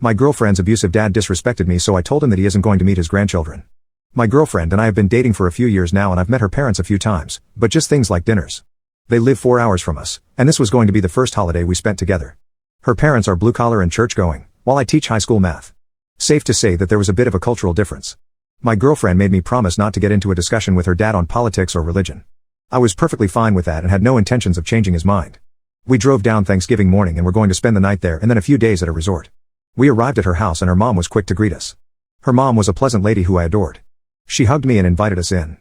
My girlfriend's abusive dad disrespected me, so I told him that he isn't going to meet his grandchildren. My girlfriend and I have been dating for a few years now, and I've met her parents a few times, but just things like dinners. They live 4 hours from us, and this was going to be the first holiday we spent together. Her parents are blue-collar and church-going, while I teach high school math. Safe to say that there was a bit of a cultural difference. My girlfriend made me promise not to get into a discussion with her dad on politics or religion. I was perfectly fine with that and had no intentions of changing his mind. We drove down Thanksgiving morning and were going to spend the night there and then a few days at a resort. We arrived at her house and her mom was quick to greet us. Her mom was a pleasant lady who I adored. She hugged me and invited us in.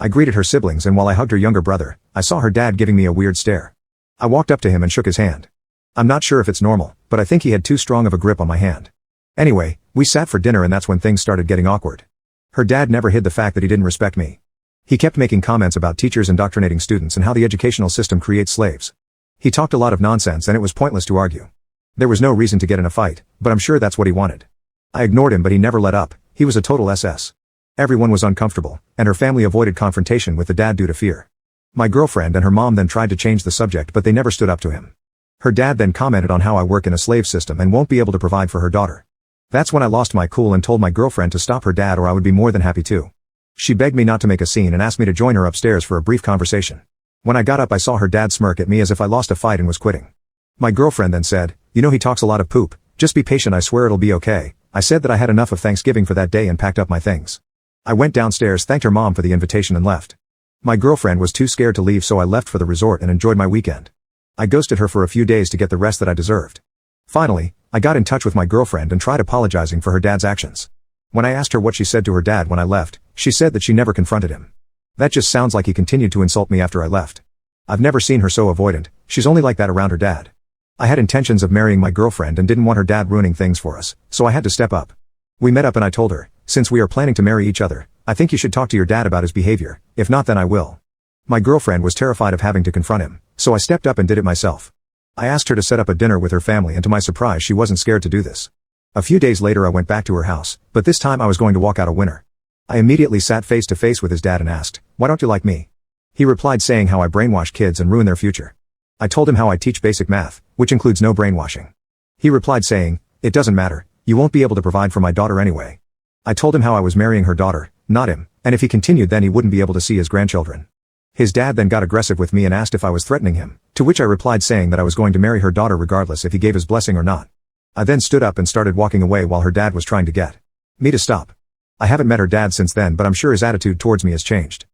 I greeted her siblings, and while I hugged her younger brother, I saw her dad giving me a weird stare. I walked up to him and shook his hand. I'm not sure if it's normal, but I think he had too strong of a grip on my hand. Anyway, we sat for dinner and that's when things started getting awkward. Her dad never hid the fact that he didn't respect me. He kept making comments about teachers indoctrinating students and how the educational system creates slaves. He talked a lot of nonsense and it was pointless to argue. There was no reason to get in a fight, but I'm sure that's what he wanted. I ignored him, but he never let up. He was a total SS. Everyone was uncomfortable, and her family avoided confrontation with the dad due to fear. My girlfriend and her mom then tried to change the subject, but they never stood up to him. Her dad then commented on how I work in a slave system and won't be able to provide for her daughter. That's when I lost my cool and told my girlfriend to stop her dad, or I would be more than happy to. She begged me not to make a scene and asked me to join her upstairs for a brief conversation. When I got up, I saw her dad smirk at me as if I lost a fight and was quitting. My girlfriend then said, "You know, he talks a lot of poop. Just be patient, I swear it'll be okay." I said that I had enough of Thanksgiving for that day and packed up my things. I went downstairs, thanked her mom for the invitation and left. My girlfriend was too scared to leave, so I left for the resort and enjoyed my weekend. I ghosted her for a few days to get the rest that I deserved. Finally, I got in touch with my girlfriend and tried apologizing for her dad's actions. When I asked her what she said to her dad when I left, she said that she never confronted him. That just sounds like he continued to insult me after I left. I've never seen her so avoidant. She's only like that around her dad. I had intentions of marrying my girlfriend and didn't want her dad ruining things for us, so I had to step up. We met up and I told her, "Since we are planning to marry each other, I think you should talk to your dad about his behavior. If not, then I will." My girlfriend was terrified of having to confront him, so I stepped up and did it myself. I asked her to set up a dinner with her family, and to my surprise she wasn't scared to do this. A few days later I went back to her house, but this time I was going to walk out a winner. I immediately sat face to face with his dad and asked, "Why don't you like me?" He replied saying how I brainwash kids and ruin their future. I told him how I teach basic math, which includes no brainwashing. He replied saying, "It doesn't matter, you won't be able to provide for my daughter anyway." I told him how I was marrying her daughter, not him, and if he continued then he wouldn't be able to see his grandchildren. His dad then got aggressive with me and asked if I was threatening him, to which I replied saying that I was going to marry her daughter regardless if he gave his blessing or not. I then stood up and started walking away while her dad was trying to get me to stop. I haven't met her dad since then, but I'm sure his attitude towards me has changed.